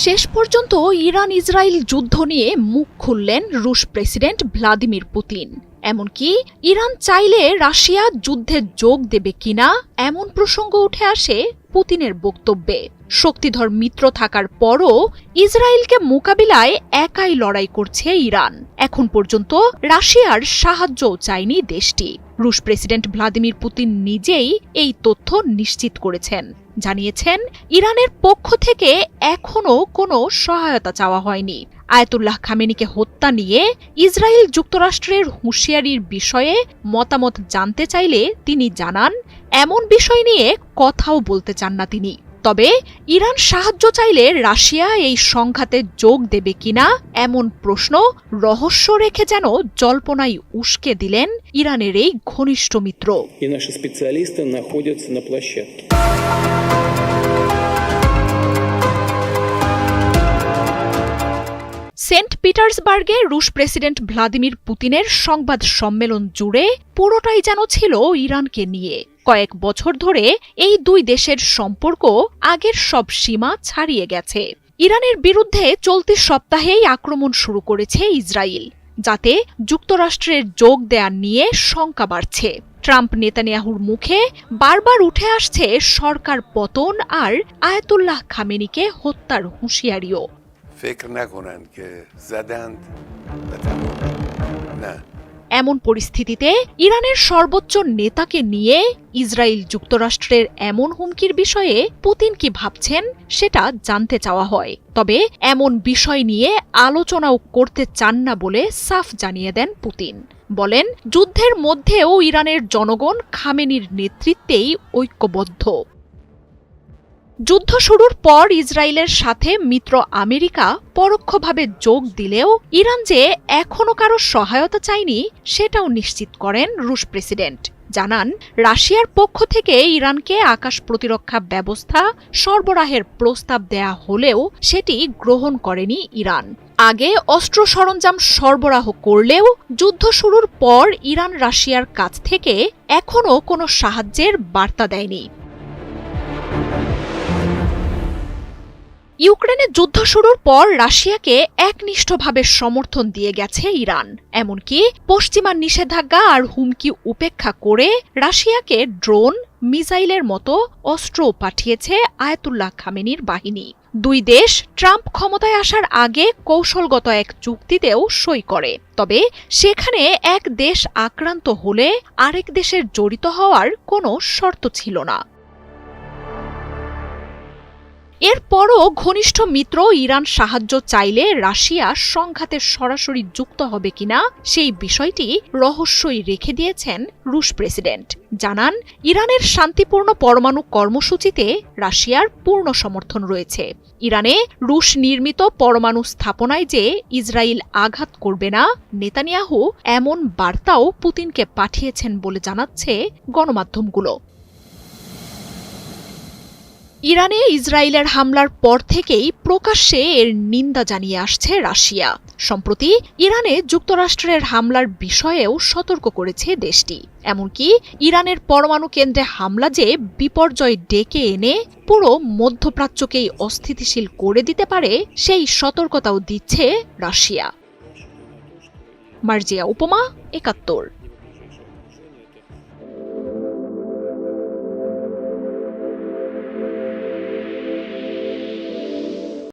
শেষ পর্যন্ত Iran Israel যুদ্ধ নিয়ে মুখ খুললেন রুশ প্রেসিডেন্ট ভ্লাদিমির পুতিন। এমনকি ইরান চাইলে রাশিয়া যুদ্ধে যোগ দেবে কিনা এমন প্রসঙ্গ উঠে আসে পুতিনের বক্তব্যে। শক্তিধর মিত্র থাকার পরও ইসরায়েলকে মোকাবিলায় একাই লড়াই করছে ইরান। এখন পর্যন্ত রাশিয়ার সাহায্যও চায়নি দেশটি। রুশ প্রেসিডেন্ট ভ্লাদিমির পুতিন নিজেই এই তথ্য নিশ্চিত করেছেন। জানিয়েছেন, ইরানের পক্ষ থেকে এখনও কোনো সহায়তা চাওয়া হয়নি। আয়াতুল্লাহ খামেনিকে হত্যা নিয়ে ইসরায়েল যুক্তরাষ্ট্রের হুঁশিয়ারির বিষয়ে মতামত জানতে চাইলে তিনি জানান, এমন বিষয় নিয়ে কথাও বলতে চান না তিনি। তবে ইরান সাহায্য চাইলে রাশিয়া এই সংঘাতে যোগ দেবে কিনা এমন প্রশ্ন রহস্য রেখে যেন জল্পনায় উস্কে দিলেন ইরানের এই ঘনিষ্ঠ মিত্র। সেন্ট পিটার্সবার্গে রুশ প্রেসিডেন্ট ভ্লাদিমির পুতিনের সংবাদ সম্মেলন জুড়ে পুরোটাই যেন ছিল ইরানকে নিয়ে। কয়েক বছর ধরে এই দুই দেশের সম্পর্ক আগের সব সীমা ছাড়িয়ে গেছে। ইরানের বিরুদ্ধে চলতি সপ্তাহেই আক্রমণ শুরু করেছে ইসরায়েল, যাতে যুক্তরাষ্ট্রের যোগ দেয়া নিয়ে শঙ্কা বাড়ছে। ট্রাম্প নেতানিয়াহুর মুখে বারবার উঠে আসছে সরকার পতন আর আয়াতুল্লাহ খামেনিকে হত্যার হুঁশিয়ারিও। এমন পরিস্থিতিতে ইরানের সর্বোচ্চ নেতাকে নিয়ে ইসরায়েল যুক্তরাষ্ট্রের এমন হুমকির বিষয়ে পুতিন কি ভাবছেন সেটা জানতে চাওয়া হয়। তবে এমন বিষয় নিয়ে আলোচনাও করতে চান না বলে সাফ জানিয়ে দেন পুতিন। বলেন, যুদ্ধের মধ্যেও ইরানের জনগণ খামেনির নেতৃত্বেই ঐক্যবদ্ধ। যুদ্ধ শুরুর পর ইসরায়েলের সাথে মিত্র আমেরিকা পরোক্ষভাবে যোগ দিলেও ইরান যে এখনো কারো সহায়তা চায়নি সেটাও নিশ্চিত করেন রুশ প্রেসিডেন্ট। জানান, রাশিয়ার পক্ষ থেকে ইরানকে আকাশ প্রতিরক্ষা ব্যবস্থা সরবরাহের প্রস্তাব দেয়া হলেও সেটি গ্রহণ করেনি ইরান। আগে অস্ত্র সরঞ্জাম সরবরাহ করলেও যুদ্ধ শুরুর পর ইরান রাশিয়ার কাছ থেকে এখনো কোনো সাহায্যের বার্তা দেয়নি। ইউক্রেনে যুদ্ধ শুরুর পর রাশিয়াকে একনিষ্ঠভাবে সমর্থন দিয়ে গেছে ইরান। এমনকি পশ্চিমা নিষেধাজ্ঞা আর হুমকি উপেক্ষা করে রাশিয়াকে ড্রোন, মিসাইলের মতো অস্ত্রও পাঠিয়েছে আয়াতুল্লাহ খামেনির বাহিনী। দুই দেশ ট্রাম্প ক্ষমতায় আসার আগে কৌশলগত এক চুক্তিতেও সই করে। তবে সেখানে এক দেশ আক্রান্ত হলে আরেক দেশের জড়িত হওয়ার কোনো শর্ত ছিল না। এরপরও ঘনিষ্ঠ মিত্র ইরান সাহায্য চাইলে রাশিয়া সংঘাতে সরাসরি যুক্ত হবে কিনা সেই বিষয়টি রহস্যই রেখে দিয়েছেন রুশ প্রেসিডেন্ট। জানান, ইরানের শান্তিপূর্ণ পরমাণু কর্মসূচিতে রাশিয়ার পূর্ণ সমর্থন রয়েছে। ইরানে রুশ নির্মিত পরমাণু স্থাপনায় যে ইসরায়েল আঘাত করবে না, নেতানিয়াহু এমন বার্তাও পুতিনকে পাঠিয়েছেন বলে জানাচ্ছে গণমাধ্যমগুলো। ইরানে ইসরায়েলের হামলার পর থেকেই প্রকাশ্যে এর নিন্দা জানিয়ে আসছে রাশিয়া। সম্প্রতি ইরানে যুক্তরাষ্ট্রের হামলার বিষয়েও সতর্ক করেছে দেশটি। এমনকি ইরানের পরমাণু কেন্দ্রে হামলা যে বিপর্যয় ডেকে এনে পুরো মধ্যপ্রাচ্যকেই অস্থিতিশীল করে দিতে পারে সেই সতর্কতাও দিচ্ছে রাশিয়া। মার্জিয়া উপমা, ৭১।